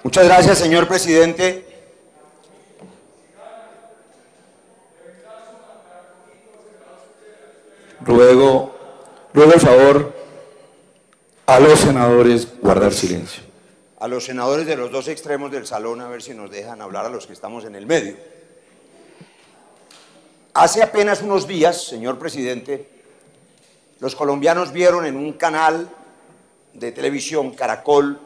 Muchas gracias, señor presidente. Ruego el favor a los senadores guardar silencio. A los senadores de los dos extremos del salón, a ver si nos dejan hablar a los que estamos en el medio. Hace apenas unos días, señor presidente, los colombianos vieron en un canal de televisión, Caracol,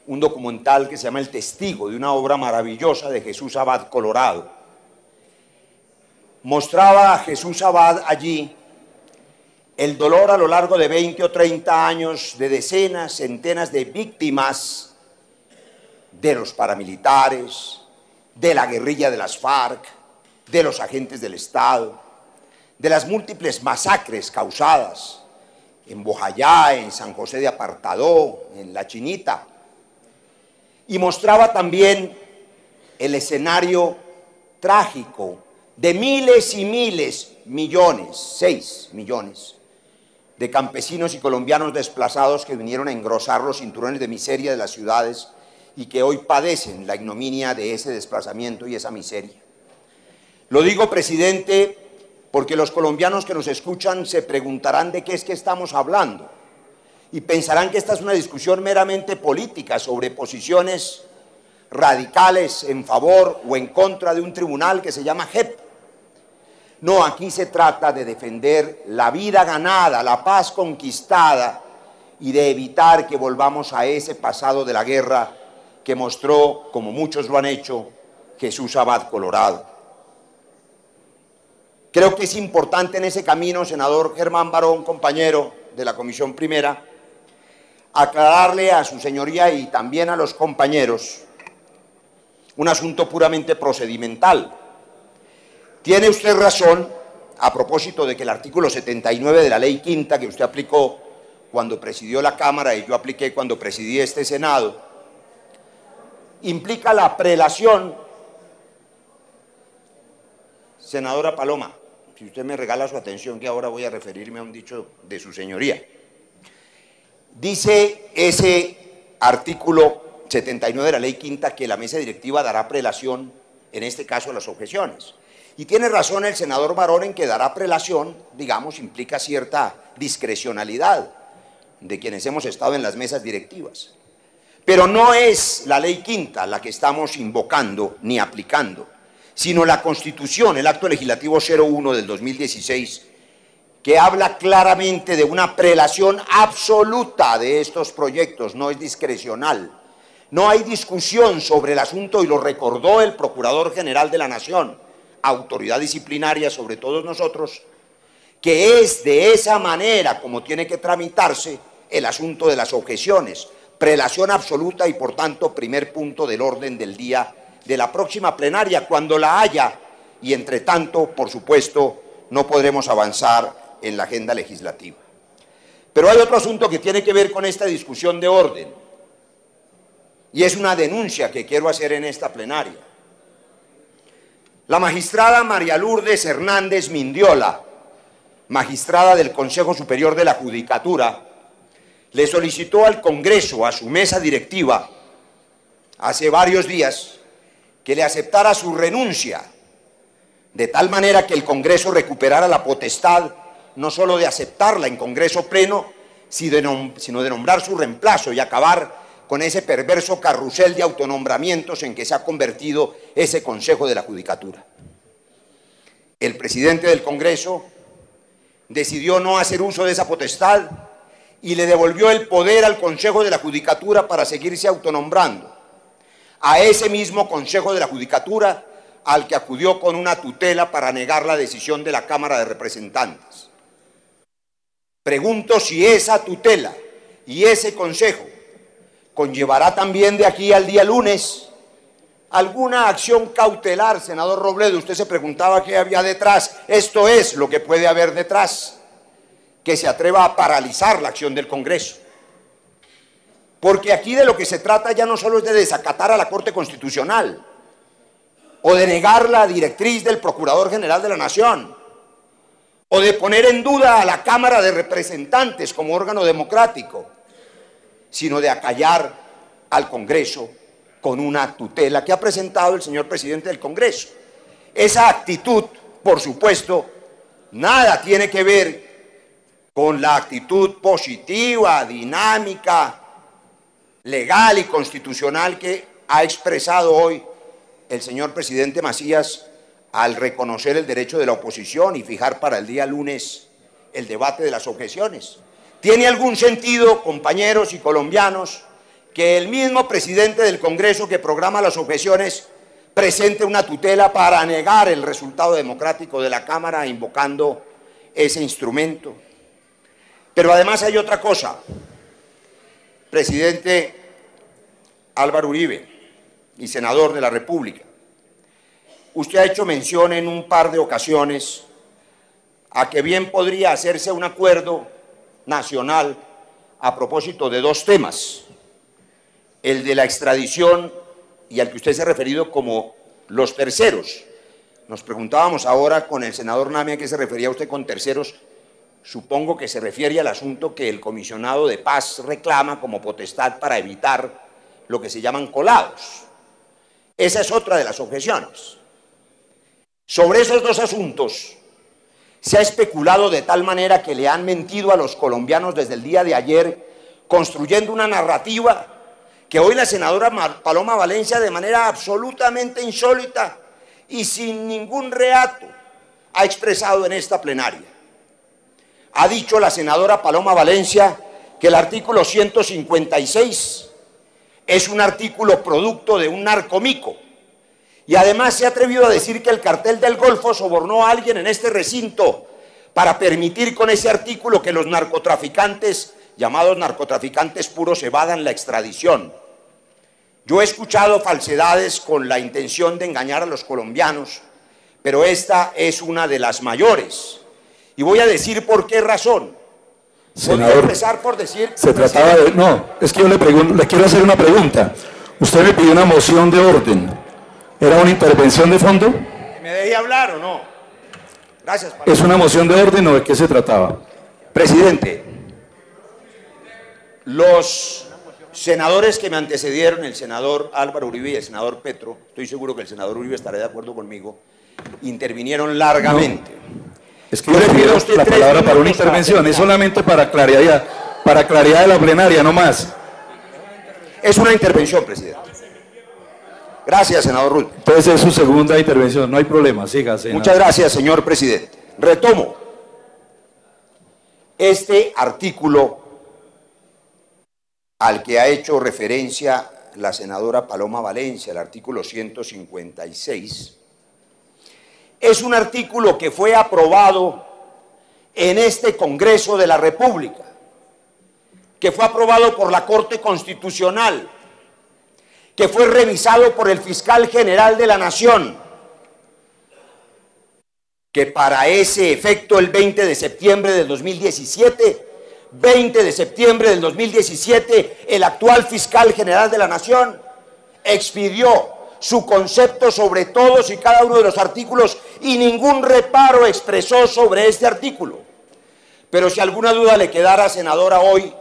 un documental que se llama El Testigo, de una obra maravillosa de Jesús Abad Colorado. Mostraba a Jesús Abad allí el dolor a lo largo de 20 o 30 años de decenas, centenas de víctimas de los paramilitares, de la guerrilla de las FARC, de los agentes del Estado, de las múltiples masacres causadas en Bojayá, en San José de Apartadó, en La Chinita. Y mostraba también el escenario trágico de miles y miles, millones, 6 millones, de campesinos y colombianos desplazados que vinieron a engrosar los cinturones de miseria de las ciudades y que hoy padecen la ignominia de ese desplazamiento y esa miseria. Lo digo, presidente, porque los colombianos que nos escuchan se preguntarán de qué es que estamos hablando y pensarán que esta es una discusión meramente política sobre posiciones radicales en favor o en contra de un tribunal que se llama JEP. No, aquí se trata de defender la vida ganada, la paz conquistada y de evitar que volvamos a ese pasado de la guerra que mostró, como muchos lo han hecho, Jesús Abad Colorado. Creo que es importante en ese camino, senador Germán Barón, compañero de la Comisión Primera, aclararle a su señoría y también a los compañeros un asunto puramente procedimental. Tiene usted razón a propósito de que el artículo 79 de la Ley Quinta, que usted aplicó cuando presidió la Cámara y yo apliqué cuando presidí este Senado, implica la prelación. Senadora Paloma, si usted me regala su atención, que ahora voy a referirme a un dicho de su señoría. Dice ese artículo 79 de la Ley Quinta que la mesa directiva dará prelación, en este caso, a las objeciones. Y tiene razón el senador Barón en que dará prelación, digamos, implica cierta discrecionalidad de quienes hemos estado en las mesas directivas. Pero no es la Ley Quinta la que estamos invocando ni aplicando, sino la Constitución, el Acto Legislativo 01 del 2016, que habla claramente de una prelación absoluta de estos proyectos, no es discrecional. No hay discusión sobre el asunto y lo recordó el Procurador General de la Nación, autoridad disciplinaria sobre todos nosotros, que es de esa manera como tiene que tramitarse el asunto de las objeciones, prelación absoluta y por tanto primer punto del orden del día de la próxima plenaria cuando la haya y entre tanto, por supuesto, no podremos avanzar en la agenda legislativa. Pero hay otro asunto que tiene que ver con esta discusión de orden y es una denuncia que quiero hacer en esta plenaria. La magistrada María Lourdes Hernández Mindiola, magistrada del Consejo Superior de la Judicatura, le solicitó al Congreso, a su mesa directiva, hace varios días, que le aceptara su renuncia, de tal manera que el Congreso recuperara la potestad no solo de aceptarla en Congreso Pleno, sino de nombrar su reemplazo y acabar con ese perverso carrusel de autonombramientos en que se ha convertido ese Consejo de la Judicatura. El presidente del Congreso decidió no hacer uso de esa potestad y le devolvió el poder al Consejo de la Judicatura para seguirse autonombrando, a ese mismo Consejo de la Judicatura al que acudió con una tutela para negar la decisión de la Cámara de Representantes. Pregunto si esa tutela y ese Consejo conllevará también de aquí al día lunes alguna acción cautelar, senador Robledo. Usted se preguntaba qué había detrás. Esto es lo que puede haber detrás, que se atreva a paralizar la acción del Congreso. Porque aquí de lo que se trata ya no solo es de desacatar a la Corte Constitucional o de negar la directriz del Procurador General de la Nación o de poner en duda a la Cámara de Representantes como órgano democrático, sino de acallar al Congreso con una tutela que ha presentado el señor presidente del Congreso. Esa actitud, por supuesto, nada tiene que ver con la actitud positiva, dinámica, legal y constitucional que ha expresado hoy el señor presidente Macías al reconocer el derecho de la oposición y fijar para el día lunes el debate de las objeciones. ¿Tiene algún sentido, compañeros y colombianos, que el mismo presidente del Congreso que programa las objeciones presente una tutela para negar el resultado democrático de la Cámara invocando ese instrumento? Pero además hay otra cosa. Presidente Álvaro Uribe y senador de la República, usted ha hecho mención en un par de ocasiones a que bien podría hacerse un acuerdo nacional a propósito de dos temas, el de la extradición y al que usted se ha referido como los terceros. Nos preguntábamos ahora con el senador Nami a qué se refería usted con terceros. Supongo que se refiere al asunto que el comisionado de paz reclama como potestad para evitar lo que se llaman colados. Esa es otra de las objeciones. Sobre esos dos asuntos se ha especulado de tal manera que le han mentido a los colombianos desde el día de ayer, construyendo una narrativa que hoy la senadora Paloma Valencia, de manera absolutamente insólita y sin ningún reato, ha expresado en esta plenaria. Ha dicho la senadora Paloma Valencia que el artículo 156 es un artículo producto de un narcomico. Y además se ha atrevido a decir que el cartel del Golfo sobornó a alguien en este recinto para permitir con ese artículo que los narcotraficantes, llamados narcotraficantes puros, evadan la extradición. Yo he escuchado falsedades con la intención de engañar a los colombianos, pero esta es una de las mayores. Y voy a decir por qué razón. Senador, voy a empezar por decir... Se trataba de... No, es que yo le quiero hacer una pregunta. Usted me pidió una moción de orden. ¿Era una intervención de fondo? ¿Me dejé hablar o no? Gracias. ¿Es una moción de orden o de qué se trataba? Presidente, los senadores que me antecedieron, el senador Álvaro Uribe y el senador Petro, estoy seguro que el senador Uribe estará de acuerdo conmigo, intervinieron largamente. No. Es que yo le pido la palabra para una intervención, es solamente para claridad de la plenaria, no más. Es una intervención, presidente. Gracias, senador Rull. Entonces es su segunda intervención, no hay problema, siga, senador. Muchas gracias, señor presidente. Retomo. Este artículo al que ha hecho referencia la senadora Paloma Valencia, el artículo 156, es un artículo que fue aprobado en este Congreso de la República, que fue aprobado por la Corte Constitucional, que fue revisado por el Fiscal General de la Nación, que para ese efecto el 20 de septiembre del 2017, el actual Fiscal General de la Nación expidió su concepto sobre todos y cada uno de los artículos y ningún reparo expresó sobre este artículo. Pero si alguna duda le quedara, senadora, hoy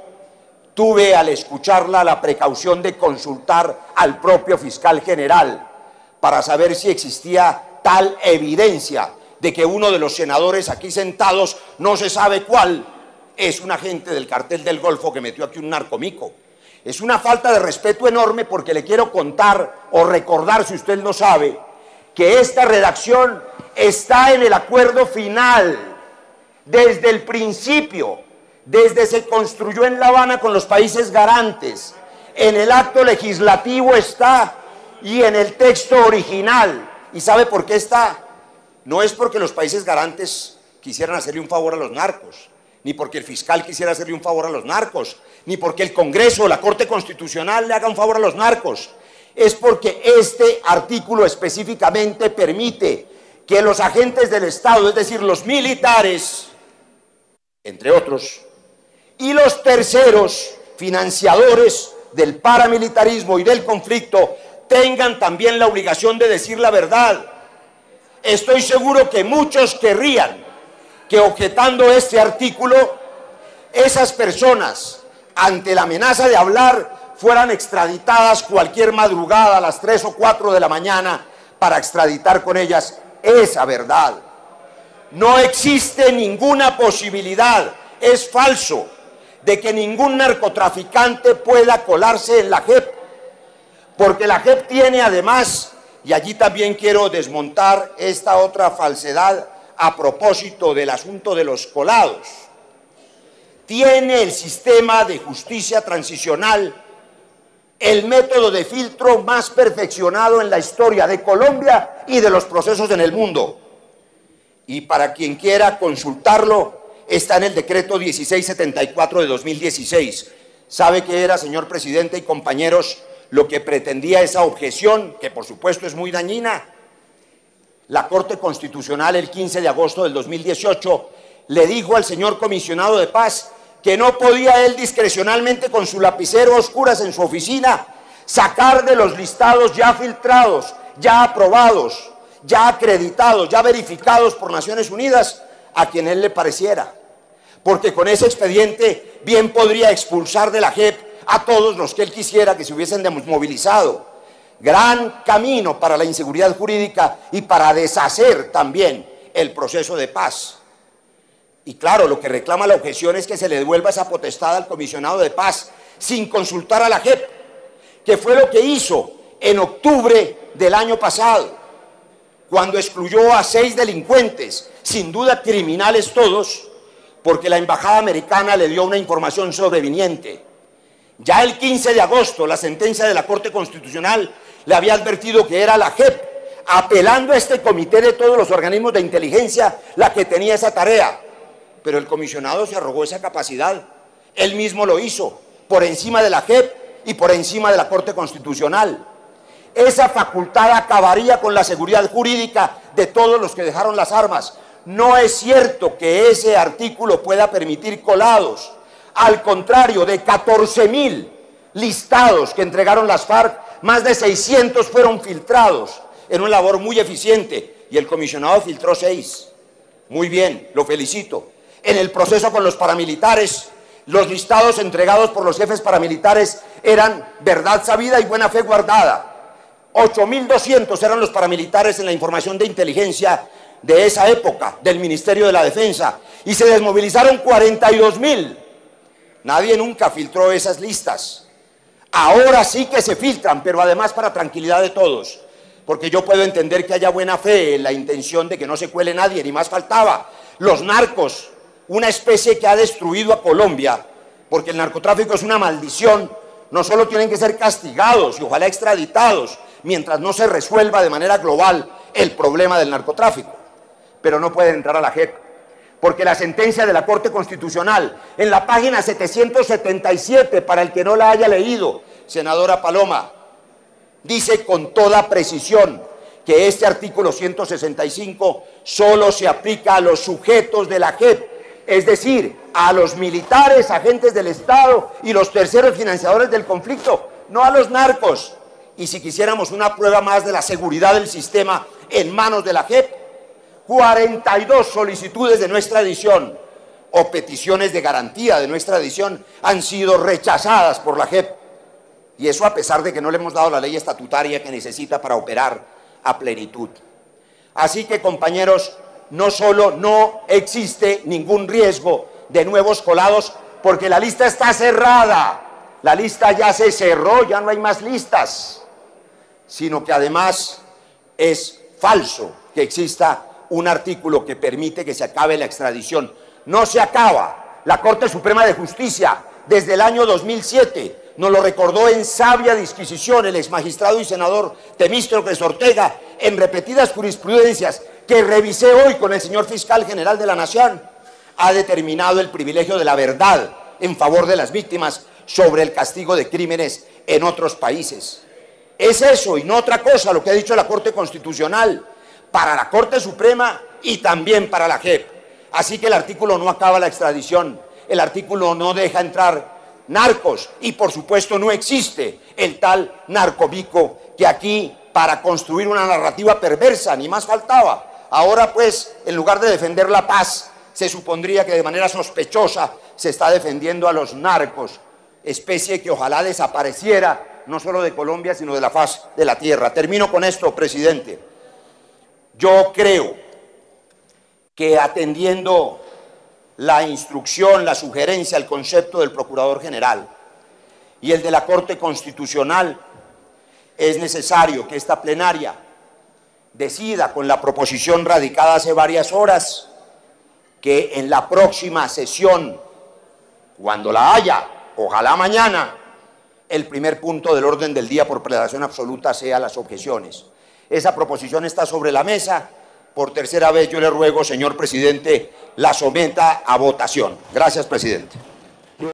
tuve al escucharla la precaución de consultar al propio fiscal general para saber si existía tal evidencia de que uno de los senadores aquí sentados, no se sabe cuál, es un agente del cartel del Golfo que metió aquí un narcomico. Es una falta de respeto enorme porque le quiero contar o recordar, si usted no sabe, que esta redacción está en el acuerdo final desde el principio, desde se construyó en La Habana con los países garantes. En el acto legislativo está y en el texto original. ¿Y sabe por qué está? No es porque los países garantes quisieran hacerle un favor a los narcos, ni porque el fiscal quisiera hacerle un favor a los narcos, ni porque el Congreso o la Corte Constitucional le haga un favor a los narcos. Es porque este artículo específicamente permite que los agentes del Estado, es decir, los militares, entre otros, y los terceros financiadores del paramilitarismo y del conflicto tengan también la obligación de decir la verdad. Estoy seguro que muchos querrían que, objetando este artículo, esas personas, ante la amenaza de hablar, fueran extraditadas cualquier madrugada a las 3 o 4 de la mañana para extraditar con ellas esa verdad. No existe ninguna posibilidad, es falso, de que ningún narcotraficante pueda colarse en la JEP, porque la JEP tiene además, y allí también quiero desmontar esta otra falsedad a propósito del asunto de los colados, tiene el sistema de justicia transicional, el método de filtro más perfeccionado en la historia de Colombia y de los procesos en el mundo. Y para quien quiera consultarlo, está en el decreto 1674 de 2016. ¿Sabe qué era, señor presidente y compañeros, lo que pretendía esa objeción, que por supuesto es muy dañina? La Corte Constitucional el 15 de agosto del 2018 le dijo al señor comisionado de paz que no podía él discrecionalmente con su lapicero a oscuras en su oficina sacar de los listados ya filtrados, ya aprobados, ya acreditados, ya verificados por Naciones Unidas a quien él le pareciera, porque con ese expediente bien podría expulsar de la JEP a todos los que él quisiera que se hubiesen desmovilizado. Gran camino para la inseguridad jurídica y para deshacer también el proceso de paz. Y claro, lo que reclama la objeción es que se le devuelva esa potestad al comisionado de paz sin consultar a la JEP, que fue lo que hizo en octubre del año pasado, cuando excluyó a 6 delincuentes, sin duda criminales todos, porque la embajada americana le dio una información sobreviniente. Ya el 15 de agosto, la sentencia de la Corte Constitucional le había advertido que era la JEP, apelando a este comité de todos los organismos de inteligencia, la que tenía esa tarea. Pero el comisionado se arrogó esa capacidad. Él mismo lo hizo, por encima de la JEP y por encima de la Corte Constitucional. Esa facultad acabaría con la seguridad jurídica de todos los que dejaron las armas. No es cierto que ese artículo pueda permitir colados. Al contrario, de 14.000 listados que entregaron las FARC, más de 600 fueron filtrados en una labor muy eficiente, y el comisionado filtró 6. Muy bien, lo felicito. En el proceso con los paramilitares, los listados entregados por los jefes paramilitares eran verdad sabida y buena fe guardada. 8.200 eran los paramilitares en la información de inteligencia de esa época, del Ministerio de la Defensa, y se desmovilizaron 42.000. Nadie nunca filtró esas listas. Ahora sí que se filtran, pero además para tranquilidad de todos, porque yo puedo entender que haya buena fe en la intención de que no se cuele nadie, ni más faltaba. Los narcos, una especie que ha destruido a Colombia, porque el narcotráfico es una maldición, no solo tienen que ser castigados y ojalá extraditados, mientras no se resuelva de manera global el problema del narcotráfico, pero no pueden entrar a la JEP, porque la sentencia de la Corte Constitucional, en la página 777, para el que no la haya leído, senadora Paloma, dice con toda precisión que este artículo 165 solo se aplica a los sujetos de la JEP, es decir, a los militares, agentes del Estado y los terceros financiadores del conflicto, no a los narcos. Y si quisiéramos una prueba más de la seguridad del sistema en manos de la JEP, 42 solicitudes de no extradición o peticiones de garantía de no extradición han sido rechazadas por la JEP. Y eso a pesar de que no le hemos dado la ley estatutaria que necesita para operar a plenitud. Así que, compañeros, no solo no existe ningún riesgo de nuevos colados, porque la lista está cerrada, la lista ya se cerró, ya no hay más listas, sino que además es falso que exista un artículo que permite que se acabe la extradición. No se acaba. La Corte Suprema de Justicia, desde el año 2007, nos lo recordó en sabia disquisición el exmagistrado y senador Temístocles Ortega, en repetidas jurisprudencias que revisé hoy con el señor fiscal general de la Nación, ha determinado el privilegio de la verdad en favor de las víctimas sobre el castigo de crímenes en otros países. Es eso y no otra cosa lo que ha dicho la Corte Constitucional para la Corte Suprema y también para la JEP. Así que el artículo no acaba la extradición, el artículo no deja entrar narcos y por supuesto no existe el tal narcobico que aquí, para construir una narrativa perversa, ni más faltaba. Ahora pues, en lugar de defender la paz, se supondría que de manera sospechosa se está defendiendo a los narcos. especie que ojalá desapareciera, no solo de Colombia, sino de la faz de la tierra. Termino con esto, presidente. Yo creo que atendiendo la instrucción, la sugerencia, el concepto del Procurador General y el de la Corte Constitucional, es necesario que esta plenaria decida con la proposición radicada hace varias horas que en la próxima sesión, cuando la haya, ojalá mañana, el primer punto del orden del día por prelación absoluta sea las objeciones. Esa proposición está sobre la mesa. Por tercera vez yo le ruego, señor presidente, la someta a votación. Gracias, presidente.